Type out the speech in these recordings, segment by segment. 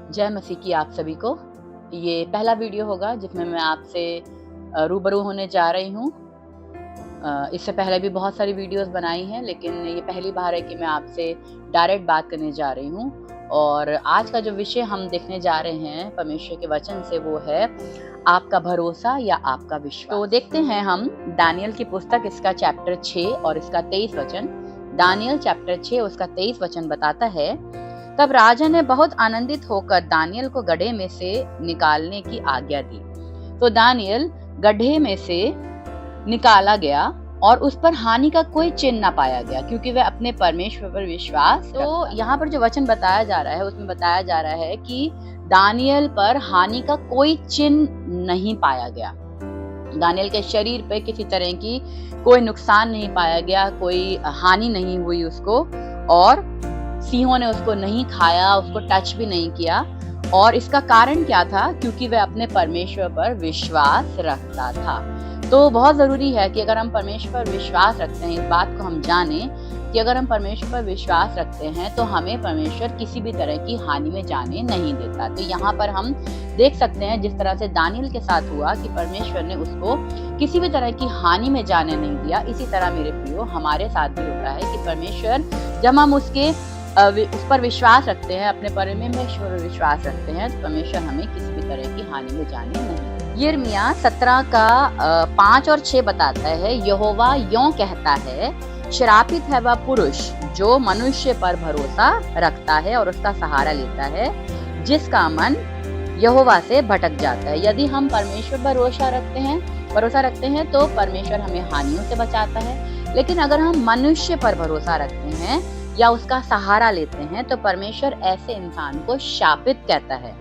जय मसीह की आप सभी को। ये पहला वीडियो होगा जिसमें मैं आपसे रूबरू होने जा रही हूँ। इससे पहले भी बहुत सारी वीडियोस बनाई हैं, लेकिन ये पहली बार है कि मैं आपसे डायरेक्ट बात करने जा रही हूँ। और आज का जो विषय हम देखने जा रहे हैं परमेश्वर के वचन से, वो है आपका भरोसा या आपका विश्वास। तो देखते हैं हम दानियल की पुस्तक, इसका चैप्टर 6 और इसका 23 वचन। दानियल चैप्टर 6 उसका 23 वचन बताता है, तब राजा ने बहुत आनंदित होकर दानियल को गड्ढे में से निकालने की आज्ञा दी। तो दानियल गड्ढे में से निकाला गया और उस पर हानि का कोई चिन्ह ना पाया गया, क्योंकि वह अपने परमेश्वर पर विश्वास। तो यहाँ पर जो वचन बताया जा रहा है उसमें बताया जा रहा है कि दानियल पर हानि का कोई चिन्ह नहीं पाया गया। दानियल के शरीर पे किसी तरह की कोई नुकसान नहीं पाया गया, कोई हानि नहीं हुई उसको, और सिंहों ने उसको नहीं खाया, उसको टच भी नहीं किया। और इसका कारण क्या था? क्योंकि वह अपने परमेश्वर पर विश्वास रखता था। तो बहुत जरूरी है कि अगर हम परमेश्वर पर विश्वास रखते हैं, इस बात को हम जानें कि अगर हम परमेश्वर पर विश्वास रखते हैं तो हमें परमेश्वर किसी भी तरह की हानि में जाने नहीं देता। तो यहाँ पर हम देख सकते हैं जिस तरह से दानियल के साथ हुआ कि परमेश्वर ने उसको किसी भी तरह की हानि में जाने नहीं दिया, इसी तरह मेरे प्रियो हमारे साथ भी होता है कि परमेश्वर, जब हम उस पर विश्वास रखते हैं, अपने परमेश्वर पर विश्वास रखते हैं, तो परमेश्वर हमें किसी भी तरह की हानि में जाने नहीं। यिर्मयाह 17 का 5 और 6 बताता है, यहोवा यों कहता है, श्रापित है वह पुरुष जो मनुष्य पर भरोसा रखता है और उसका सहारा लेता है, जिसका मन यहोवा से भटक जाता है। यदि हम परमेश्वर पर भरोसा रखते हैं तो परमेश्वर हमें हानियों से बचाता है। लेकिन अगर हम मनुष्य पर भरोसा रखते हैं या उसका सहारा लेते हैं तो परमेश्वर ऐसे इंसान को शापित कहता है,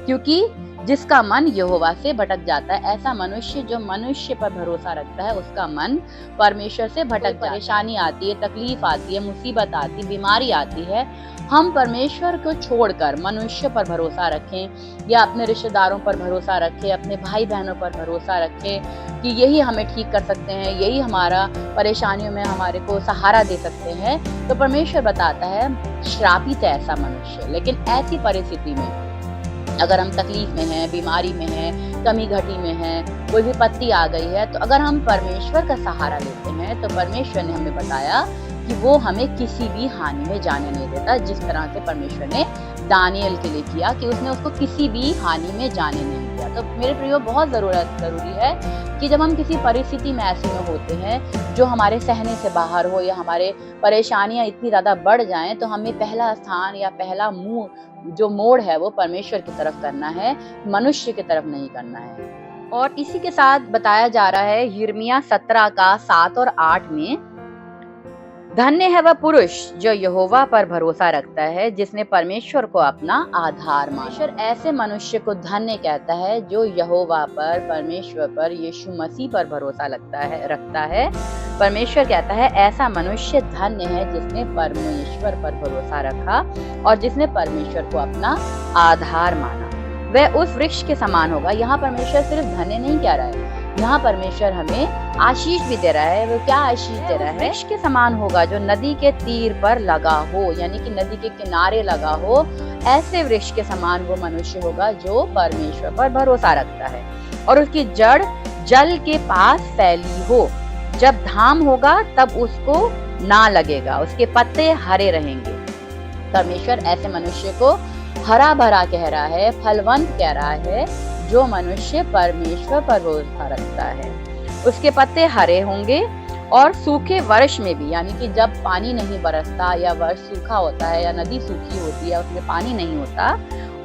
क्योंकि जिसका मन यहोवा से भटक जाता है, ऐसा मनुष्य जो मनुष्य पर भरोसा रखता है, उसका मन परमेश्वर से भटक। परेशानी आती है, तकलीफ आती है, मुसीबत आती, बीमारी आती है, हम परमेश्वर को छोड़कर मनुष्य पर भरोसा रखें या अपने रिश्तेदारों पर भरोसा रखें, अपने भाई बहनों पर भरोसा रखें कि यही हमें ठीक कर सकते हैं, यही हमारा परेशानियों में हमारे को सहारा दे सकते हैं, तो परमेश्वर बताता है श्रापित है ऐसा मनुष्य। लेकिन ऐसी परिस्थिति में अगर हम तकलीफ में हैं, बीमारी में हैं, कमी घटी में हैं, कोई विपत्ति आ गई है, तो अगर हम परमेश्वर का सहारा लेते हैं तो परमेश्वर ने हमें बताया कि वो हमें किसी भी हानि में जाने नहीं देता, जिस तरह से परमेश्वर ने दानियल के लिए किया कि उसने उसको किसी भी हानि में जाने नहीं दिया। तो मेरे प्रियो बहुत जरूरी है कि जब हम किसी परिस्थिति में ऐसे में होते हैं जो हमारे सहने से बाहर हो या हमारे परेशानियां इतनी ज्यादा बढ़ जाएं, तो हमें पहला स्थान या पहला मुंह जो मोड़ है वो परमेश्वर की तरफ करना है, मनुष्य की तरफ नहीं करना है। और इसी के साथ बताया जा रहा है यिर्मयाह 17 का 7 और 8 में, धन्य है वह पुरुष जो यहोवा पर भरोसा रखता है, जिसने परमेश्वर को अपना आधार माना। परमेश्वर ऐसे मनुष्य को धन्य कहता है जो यहोवा पर, परमेश्वर पर, यीशु मसीह पर भरोसा रखता है। परमेश्वर कहता है ऐसा मनुष्य धन्य है जिसने परमेश्वर पर भरोसा रखा और जिसने परमेश्वर को अपना आधार माना, वह उस वृक्ष के समान होगा। यहाँ परमेश्वर सिर्फ धन्य नहीं कह रहा है, यहाँ परमेश्वर हमें आशीष भी दे रहा है। वो क्या आशीष दे रहा है? वृक्ष के समान होगा जो नदी के तीर पर लगा हो, यानी कि नदी के किनारे लगा हो। ऐसे वृक्ष के समान वो मनुष्य होगा जो परमेश्वर पर भरोसा रखता है और उसकी जड़ जल के पास फैली हो। जब धाम होगा तब उसको ना लगेगा, उसके पत्ते हरे रहेंगे। परमेश्वर ऐसे मनुष्य को हरा भरा कह रहा है, फलवंत कह रहा है, जो मनुष्य परमेश्वर पर भरोसा रखता है। उसके पत्ते हरे होंगे और सूखे वर्ष में भी, यानी कि जब पानी नहीं बरसता या वर्ष सूखा होता है या नदी सूखी होती है, उसमें पानी नहीं होता,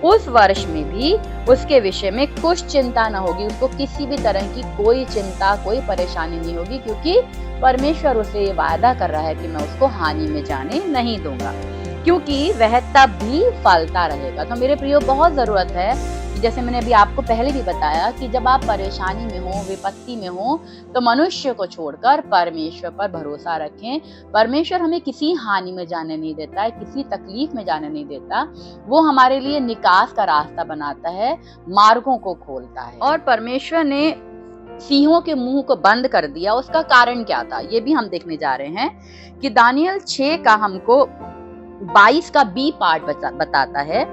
उस वर्ष में भी उसके विषय में कुछ चिंता न होगी। उसको किसी भी तरह की कोई चिंता, कोई परेशानी नहीं होगी, क्योंकि परमेश्वर उसे ये वादा कर रहा है कि मैं उसको हानि में जाने नहीं दूंगा, क्योंकि वह तब भी फलता रहेगा। तो मेरे प्रियो बहुत जरूरत है, जैसे मैंने अभी आपको पहले भी बताया कि जब आप परेशानी में हो, विपत्ति में हो, तो मनुष्य को छोड़कर परमेश्वर पर भरोसा रखें। परमेश्वर हमें किसी हानि में जाने नहीं देता है, किसी तकलीफ में जाने नहीं देता। वो हमारे लिए निकास का रास्ता बनाता है, मार्गों को खोलता है। और परमेश्वर ने सिंहों के मुंह को बंद कर दिया, उसका कारण क्या था ये भी हम देखने जा रहे हैं कि दानियल 6 का हमको 22 का बी पार्ट बताता है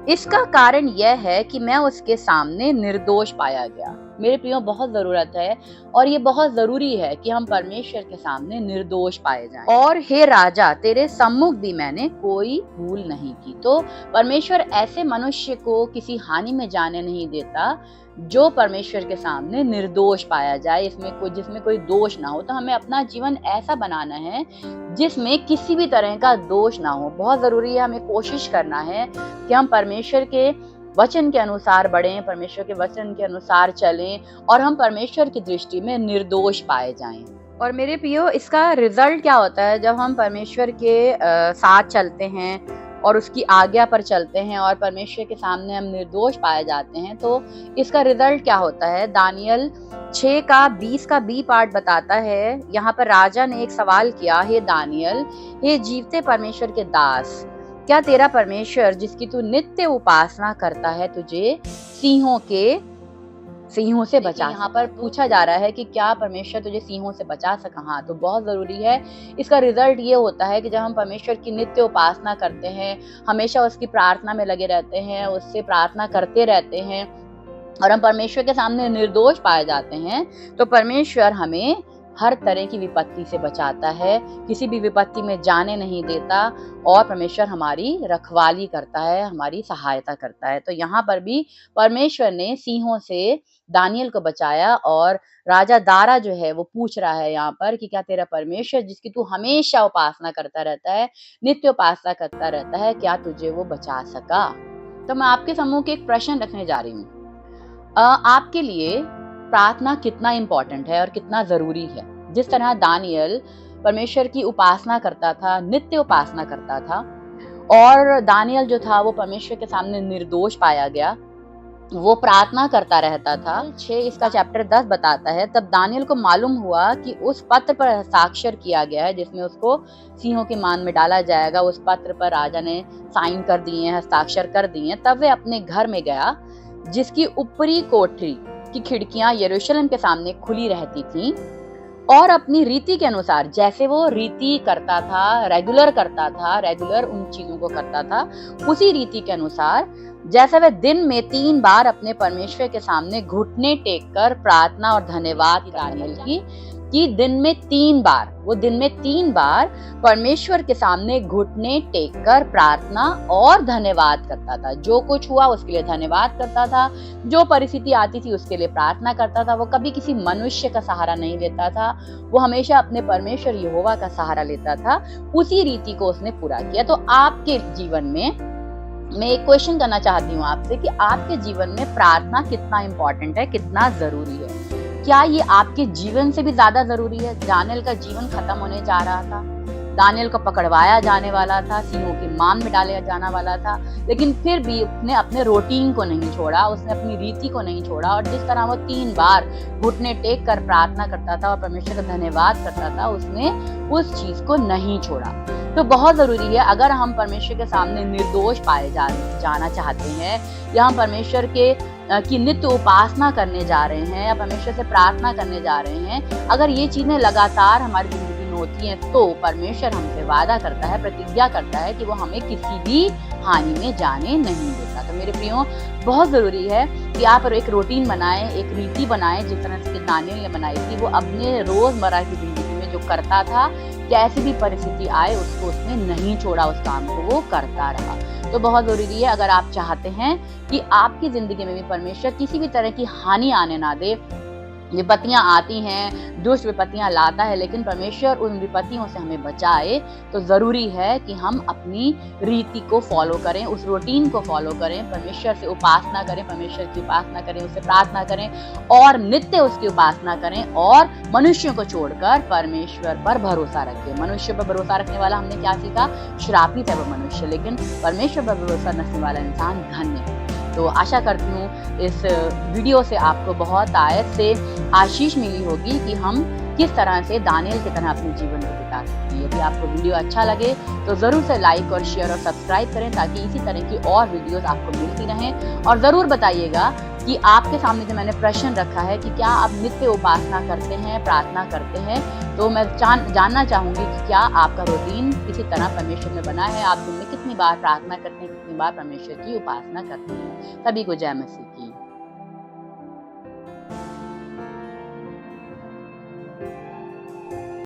इसका कारण यह है कि मैं उसके सामने निर्दोष पाया गया। मेरे प्रियो, बहुत जरूरत है और ये बहुत जरूरी है कि हम परमेश्वर के सामने निर्दोष पाए जाएं। और हे राजा, तेरे सम्मुख भी मैंने कोई भूल नहीं की। तो परमेश्वर ऐसे मनुष्य को किसी हानि में जाने नहीं देता जो परमेश्वर के सामने निर्दोष पाया जाए, जिसमें कोई दोष ना हो। तो हमें अपना जीवन ऐसा बनाना है जिसमें किसी भी तरह का दोष ना हो। बहुत जरूरी है, हमें कोशिश करना है कि हम परमेश्वर के वचन के अनुसार बढ़ें, परमेश्वर के वचन के अनुसार चलें और हम परमेश्वर की दृष्टि में निर्दोष पाए जाएं। और मेरे प्रियो, इसका रिजल्ट क्या होता है जब हम परमेश्वर के साथ चलते हैं और उसकी आज्ञा पर चलते हैं और परमेश्वर के सामने हम निर्दोष पाए जाते हैं, तो इसका रिजल्ट क्या होता है? दानियल 6 का 20 का बी पार्ट बताता है। यहाँ पर राजा ने एक सवाल किया, हे दानियल, हे जीवते परमेश्वर के दास, क्या तेरा परमेश्वर जिसकी तू नित्य उपासना करता है तुझे सिंहों से बचा? यहाँ पर पूछा जा रहा है कि क्या परमेश्वर तुझे सिंहों से बचा सका? हाँ, तो बहुत जरूरी है। इसका रिजल्ट ये होता है कि जब हम परमेश्वर की नित्य उपासना करते हैं, हमेशा उसकी प्रार्थना में लगे रहते हैं, उससे प्रार्थना करते रहते हैं और हम परमेश्वर के सामने निर्दोष पाए जाते हैं, तो परमेश्वर हमें हर तरह की विपत्ति से बचाता है, किसी भी विपत्ति में जाने नहीं देता और परमेश्वर हमारी रखवाली करता है, हमारी सहायता करता है। तो यहाँ पर भी परमेश्वर ने सिंहों से दानियल को बचाया और राजा दारा जो है वो पूछ रहा है यहाँ पर कि क्या तेरा परमेश्वर जिसकी तू हमेशा उपासना करता रहता है, नित्य उपासना करता रहता है, क्या तुझे वो बचा सका? तो मैं आपके सम्मुख एक प्रश्न रखने जा रही हूँ। आपके लिए प्रार्थना कितना इम्पोर्टेंट है और कितना जरूरी है? जिस तरह दानियल परमेश्वर की उपासना करता था, नित्य उपासना करता था और दानियल जो था वो परमेश्वर के सामने निर्दोष पाया गया, वो प्रार्थना करता रहता था। 6 इसका चैप्टर 10 बताता है, तब दानियल को मालूम हुआ कि उस पत्र पर हस्ताक्षर किया गया है जिसमें उसको सिंहों के मान में डाला जाएगा। उस पत्र पर राजा ने साइन कर दिए हैं, हस्ताक्षर कर दिए हैं। तब वे अपने घर में गया जिसकी ऊपरी कोठरी की खिड़कियां यरूशलेम के सामने खुली रहती थीं और अपनी रीति के अनुसार, जैसे वो रीति करता था, रेगुलर उन चीजों को करता था, उसी रीति के अनुसार जैसे वह दिन में 3 बार अपने परमेश्वर के सामने घुटने टेक कर प्रार्थना और धन्यवाद दानियल की दिन में 3 बार परमेश्वर के सामने घुटने टेक कर प्रार्थना और धन्यवाद करता था। जो कुछ हुआ उसके लिए धन्यवाद करता था, जो परिस्थिति आती थी उसके लिए प्रार्थना करता था। वो कभी किसी मनुष्य का सहारा नहीं लेता था, वो हमेशा अपने परमेश्वर यहोवा का सहारा लेता था। उसी रीति को उसने पूरा किया। तो आपके जीवन में मैं एक क्वेश्चन करना चाहती हूँ आपसे कि आपके जीवन में प्रार्थना कितना इम्पोर्टेंट है, कितना जरूरी है? क्या ये आपके जीवन से भी ज्यादा जरूरी है? दानियल का जीवन खत्म होने जा रहा था, दानियल को पकड़वाया जाने वाला था, सिंहों के मान में डाला जाना वाला था, लेकिन फिर भी उसने अपने रूटीन को नहीं छोड़ा, उसने अपनी रीति को नहीं छोड़ा और जिस तरह वो 3 बार घुटने टेक कर प्रार्थना करता था और परमेश्वर का धन्यवाद करता था, उसने उस चीज को नहीं छोड़ा। तो बहुत जरूरी है, अगर हम परमेश्वर के सामने निर्दोष पाए जाना चाहते हैं या हम परमेश्वर की नित्य उपासना करने जा रहे हैं या परमेश्वर से प्रार्थना करने जा रहे हैं, अगर ये चीजें लगातार हमारी जिंदगी में होती हैं तो परमेश्वर हमसे वादा करता है, प्रतिज्ञा करता है कि वो हमें किसी भी हानि में जाने नहीं देता। तो मेरे प्रियो, बहुत जरूरी है कि आप एक रूटीन बनाएं, एक रीति बनाएं, जिस तरह से दानियल ने बनाई थी। वो अपने रोजमर्रा की जिंदगी में जो करता था, कैसी भी परिस्थिति आए उसको उसने नहीं छोड़ा, उस काम को वो करता रहा। तो बहुत जरूरी है, अगर आप चाहते हैं कि आपकी जिंदगी में भी परमेश्वर किसी भी तरह की हानि आने ना दे, विपत्तियां आती हैं, दुष्ट विपत्तियां लाता है, लेकिन परमेश्वर उन विपत्तियों से हमें बचाए, तो जरूरी है कि हम अपनी रीति को फॉलो करें, उस रूटीन को फॉलो करें, परमेश्वर से उपासना करें, परमेश्वर की उपासना करें, उससे प्रार्थना करें और नित्य उसकी उपासना करें और मनुष्यों को छोड़कर परमेश्वर पर भरोसा रखें। मनुष्य पर भरोसा रखने वाला हमने क्या सीखा? श्रापित है वो मनुष्य, लेकिन परमेश्वर पर भरोसा रखने वाला इंसान धन्य है। तो आशा करती हूँ इस वीडियो से आपको बहुत आयत से आशीष मिली होगी कि हम किस तरह से दानियल की तरह अपने जीवन को बिता सकते हैं। यदि आपको वीडियो अच्छा लगे तो जरूर से लाइक और शेयर और सब्सक्राइब करें ताकि इसी तरह की और वीडियोस आपको मिलती रहें। और जरूर बताइएगा कि आपके सामने जो मैंने प्रश्न रखा है कि क्या आप नित्य उपासना करते हैं, प्रार्थना करते हैं? तो मैं जानना चाहूँगी कि क्या आपका रूटीन इसी तरह परमेश्वर में बना है? आप दिन में कितनी बार प्रार्थना करते हैं, कितनी बार परमेश्वर की उपासना करते हैं? सभी को जय मसीह की।